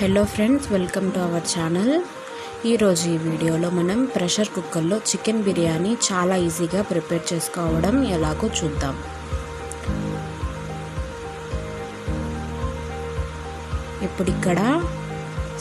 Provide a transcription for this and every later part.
Hello friends, welcome to our channel. ఈరోజు ఈ వీడియోలో మనం ప్రెషర్ కుక్కర్లో చికెన్ బిర్యానీ చాలా ఈజీగా ప్రిపేర్ చేసుకోవడం ఎలాగో చూద్దాం. ఇప్పుడు ఇక్కడ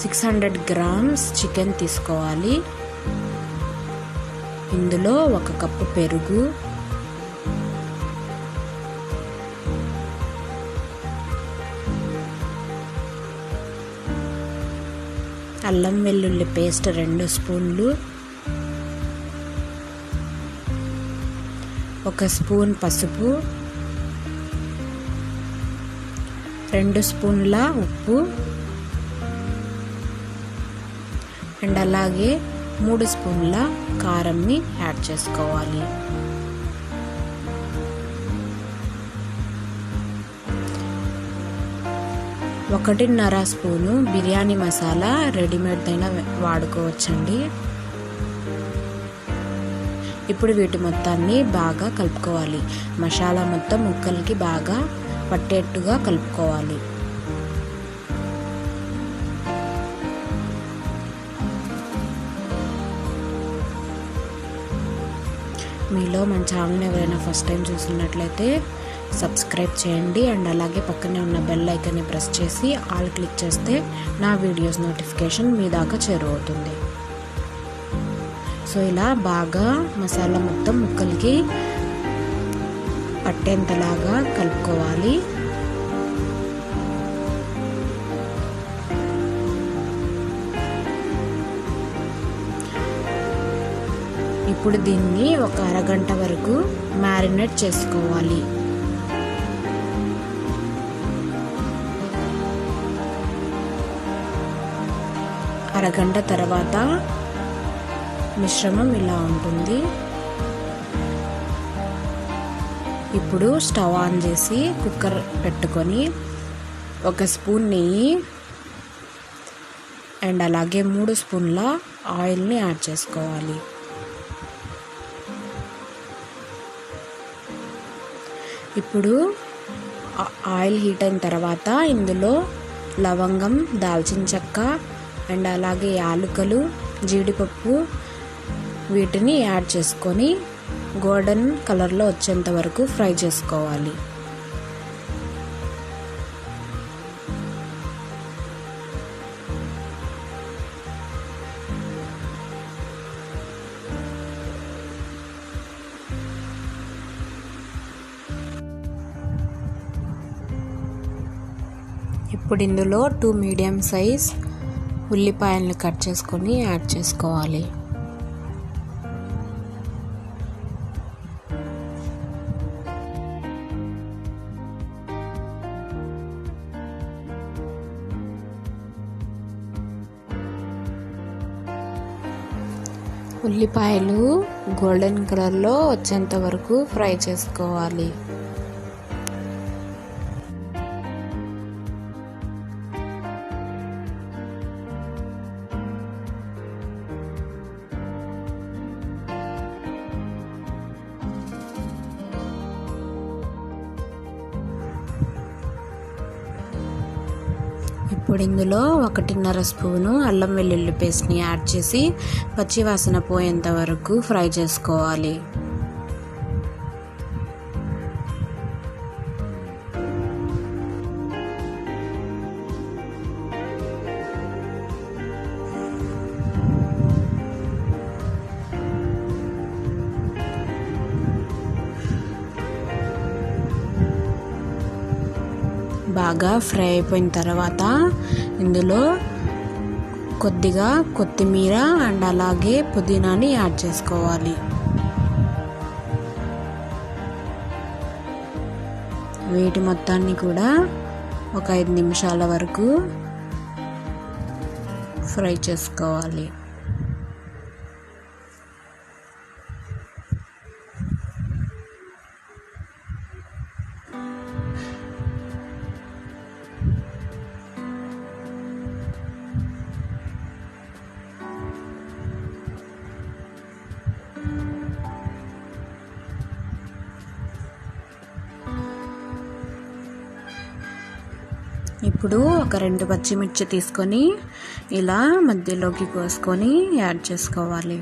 600 గ్రామ్స్ చికెన్ తీసుకోవాలి. ఇందులో 1 కప్పు పెరుగు, అల్లం వెల్లుల్లి పేస్ట్ 2 స్పూన్లు, 1 స్పూన్ పసుపు, 2 స్పూన్ల ఉప్పు అండ్ అలాగే 3 స్పూన్ల కారంని యాడ్ చేసుకోవాలి. ఒకటిన్నర స్పూను బిర్యానీ మసాలా రెడీమేడ్ అయినా వాడుకోవచ్చండి. ఇప్పుడు వీటి మొత్తాన్ని బాగా కలుపుకోవాలి. మసాలా మొత్తం ముక్కలకి బాగా పట్టేట్టుగా కలుపుకోవాలి. మీలో మన ఛానల్ని ఎవరైనా ఫస్ట్ టైం చూస్తున్నట్లయితే సబ్స్క్రైబ్ చేయండి అండ్ అలాగే పక్కనే ఉన్న బెల్ ఐకాన్ని ప్రెస్ చేసి ఆల్ క్లిక్ చేస్తే నా వీడియోస్ నోటిఫికేషన్ మీ దాకా చేరువవుతుంది. సో ఇలా బాగా మసాలా మొత్తం ముక్కలకి పట్టేంతలాగా కలుపుకోవాలి. ఇప్పుడు దీన్ని ఒక అరగంట వరకు మ్యారినేట్ చేసుకోవాలి. అరగంట తర్వాత మిశ్రమం ఇలా ఉంటుంది. ఇప్పుడు స్టవ్ ఆన్ చేసి కుక్కర్ పెట్టుకొని 1 స్పూన్ నెయ్యి అండ్ అలాగే 3 స్పూన్ల ఆయిల్ని యాడ్ చేసుకోవాలి. ఇప్పుడు ఆయిల్ హీట్ అయిన తర్వాత ఇందులో లవంగం, దాల్చిన చెక్క అండ్ అలాగే యాలకులు, జీడిపప్పు వీటిని యాడ్ చేసుకొని గోల్డెన్ కలర్లో వచ్చేంత వరకు ఫ్రై చేసుకోవాలి. ఇప్పుడు ఇందులో 2 మీడియం సైజ్ ఉల్లిపాయలను కట్ చేసుకొని యాడ్ చేసుకోవాలి. ఉల్లిపాయలు గోల్డెన్ కలర్లో వచ్చేంత వరకు ఫ్రై చేసుకోవాలి. ఇప్పుడు ఇందులో 1.5 స్పూను అల్లం వెల్లుల్లి పేస్ట్ని యాడ్ చేసి పచ్చివాసన పోయేంత వరకు ఫ్రై చేసుకోవాలి. బాగా ఫ్రై అయిపోయిన తర్వాత ఇందులో కొద్దిగా కొత్తిమీర అండ్ అలాగే పుదీనాని యాడ్ చేసుకోవాలి. వీటి మొత్తాన్ని కూడా ఒక 5 నిమిషాల వరకు ఫ్రై చేసుకోవాలి. ఇప్పుడు ఒక 2 పచ్చిమిర్చి తీసుకొని ఇలా మధ్యలోకి కోసుకొని యాడ్ చేసుకోవాలి.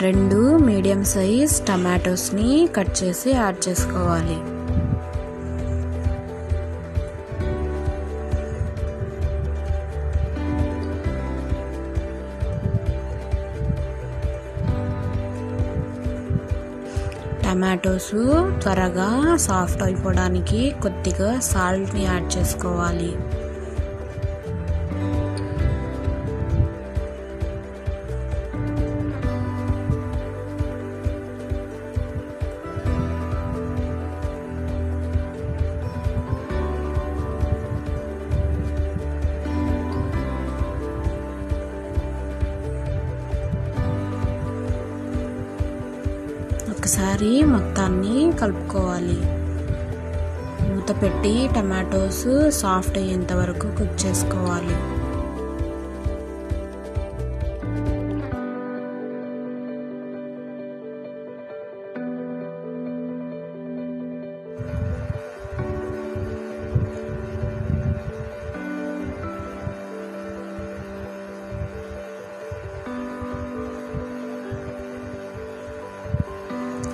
2 మీడియం సైజ్ టమాటోస్ని కట్ చేసి యాడ్ చేసుకోవాలి. టమాటోస్ త్వరగా సాఫ్ట్ అయిపోవడానికి కొద్దిగా సాల్ట్ని యాడ్ చేసుకోవాలి. ఒకసారి మొత్తాన్ని కలుపుకోవాలి. మూత పెట్టి టమాటోస్ సాఫ్ట్ అయ్యేంత వరకు కుక్ చేసుకోవాలి.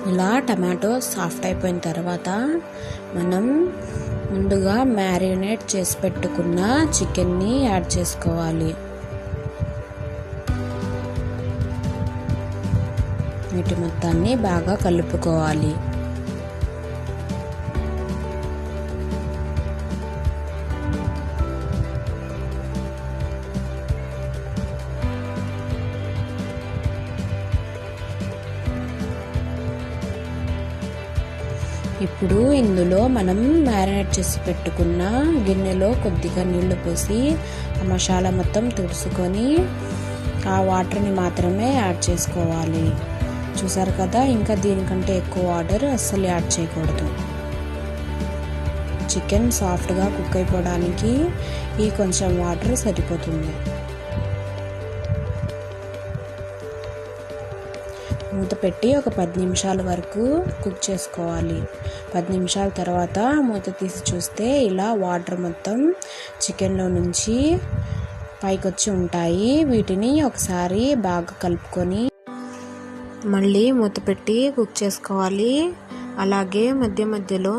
ఇలా టమాటో సాఫ్ట్ అయిపోయిన తర్వాత మనం ముందుగా మ్యారినేట్ చేసి పెట్టుకున్న చికెన్ని యాడ్ చేసుకోవాలి. వీటి మొత్తాన్ని బాగా కలుపుకోవాలి. ఇప్పుడు ఇందులో మనం మ్యారినేట్ చేసి పెట్టుకున్న గిన్నెలో కొద్దిగా నీళ్లు పోసి ఆ మసాలా మొత్తం తుడుచుకొని ఆ వాటర్ని మాత్రమే యాడ్ చేసుకోవాలి. చూసారు కదా, ఇంకా దీనికంటే ఎక్కువ వాటర్ అస్సలు యాడ్ చేయకూడదు. చికెన్ సాఫ్ట్గా కుక్ అయిపోవడానికి ఈ కొంచెం వాటర్ సరిపోతుంది. మూత పెట్టి ఒక 10 నిమిషాల వరకు కుక్ చేసుకోవాలి. 10 నిమిషాల తర్వాత మూత తీసి చూస్తే ఇలా వాటర్ మొత్తం చికెన్లో నుంచి పైకి వచ్చి ఉంటాయి. వీటిని ఒకసారి బాగా కలుపుకొని మళ్ళీ మూత పెట్టి కుక్ చేసుకోవాలి. అలాగే మధ్య మధ్యలో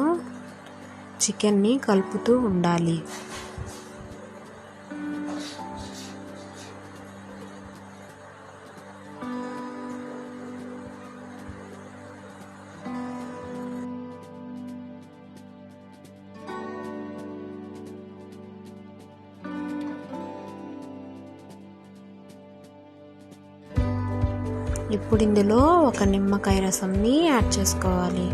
చికెన్ని కలుపుతూ ఉండాలి. ఇప్పుడు ఇందులో ఒక నిమ్మకాయ రసంని యాడ్ చేసుకోవాలి.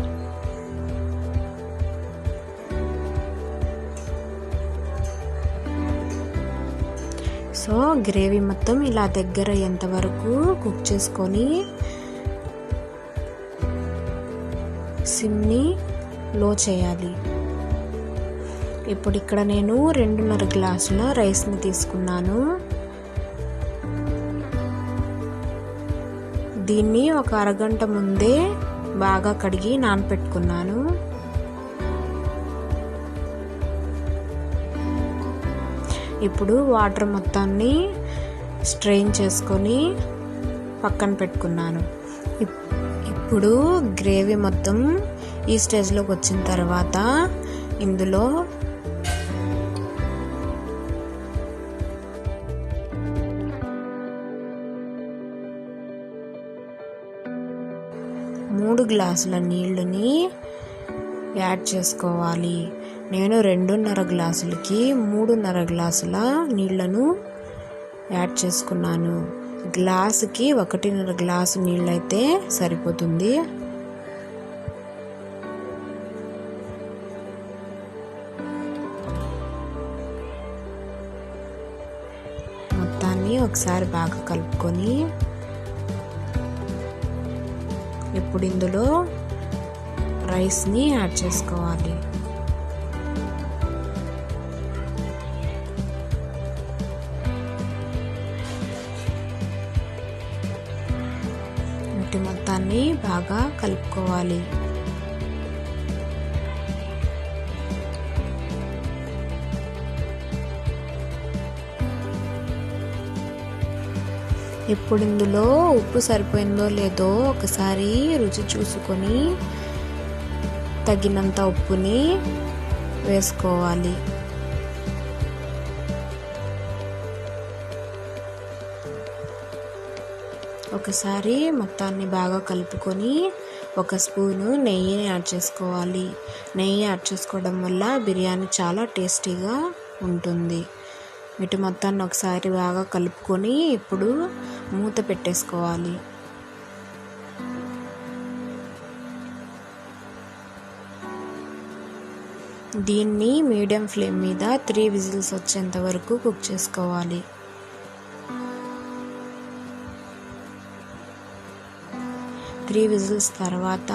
సో గ్రేవీ మొత్తం ఇలా దగ్గర అయ్యేంత వరకు కుక్ చేసుకొని సిమ్ని లో చేయాలి. ఇప్పుడు ఇక్కడ నేను 2.5 గ్లాసుల రైస్ని తీసుకున్నాను. దీన్ని ఒక అరగంట ముందే బాగా కడిగి నానపెట్టుకున్నాను. ఇప్పుడు వాటర్ మొత్తాన్ని స్ట్రెయిన్ చేసుకొని పక్కన పెట్టుకున్నాను. ఇప్పుడు గ్రేవీ మొత్తం ఈ స్టేజ్లోకి వచ్చిన తర్వాత ఇందులో మూడు గ్లాసుల నీళ్ళని యాడ్ చేసుకోవాలి. నేను 2.5 గ్లాసులకి 3.5 గ్లాసుల నీళ్లను యాడ్ చేసుకున్నాను. గ్లాసుకి 1.5 గ్లాసు నీళ్ళైతే సరిపోతుంది. మొత్తాన్ని ఒకసారి బాగా కలుపుకొని ఇప్పుడు ఇందులో రైస్ని యాడ్ చేసుకోవాలి. వీటి మొత్తాన్ని బాగా కలుపుకోవాలి. ఇప్పుడు ఇందులో ఉప్పు సరిపోయిందో లేదో ఒకసారి రుచి చూసుకొని తగినంత ఉప్పుని వేసుకోవాలి. ఒకసారి మొత్తాన్ని బాగా కలుపుకొని 1 స్పూను నెయ్యిని యాడ్ చేసుకోవాలి. నెయ్యి యాడ్ చేసుకోవడం వల్ల బిర్యానీ చాలా టేస్టీగా ఉంటుంది. వీటి మొత్తాన్ని ఒకసారి బాగా కలుపుకొని ఇప్పుడు మూత పెట్టేసుకోవాలి. దీన్ని మీడియం ఫ్లేమ్ మీద 3 విజిల్స్ వచ్చేంత వరకు కుక్ చేసుకోవాలి. 3 విజిల్స్ తర్వాత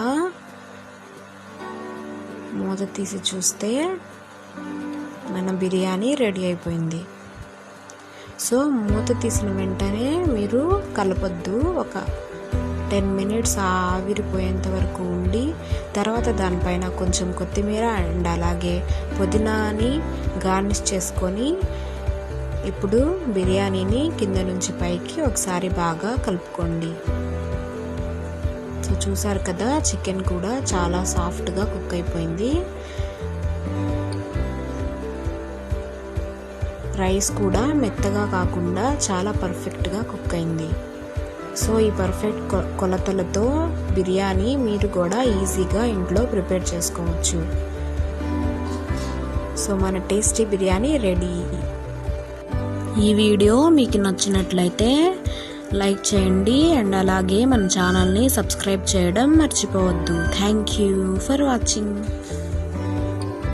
మూత తీసి చూస్తే మన బిర్యానీ రెడీ అయిపోయింది. సో మూత తీసిన వెంటనే మీరు కలపొద్దు. ఒక 10 మినిట్స్ ఆవిరిపోయేంత వరకు ఉండి తర్వాత దానిపైన కొంచెం కొత్తిమీర అండ్ అలాగే పుదీనాని గార్నిష్ చేసుకొని ఇప్పుడు బిర్యానీని కింద నుంచి పైకి ఒకసారి బాగా కలుపుకోండి. సో చూసారు కదా, చికెన్ కూడా చాలా సాఫ్ట్గా కుక్ అయిపోయింది. రైస్ కూడా మెత్తగా కాకుండా చాలా పర్ఫెక్ట్గా కుక్ అయింది. సో ఈ పర్ఫెక్ట్ కొలతలతో బిర్యానీ మీరు కూడా ఈజీగా ఇంట్లో ప్రిపేర్ చేసుకోవచ్చు. సో మన టేస్టీ బిర్యానీ రెడీ. ఈ వీడియో మీకు నచ్చినట్లయితే లైక్ చేయండి అండ్ అలాగే మన ఛానల్ని సబ్స్క్రైబ్ చేయడం మర్చిపోవద్దు. Thank you for watching.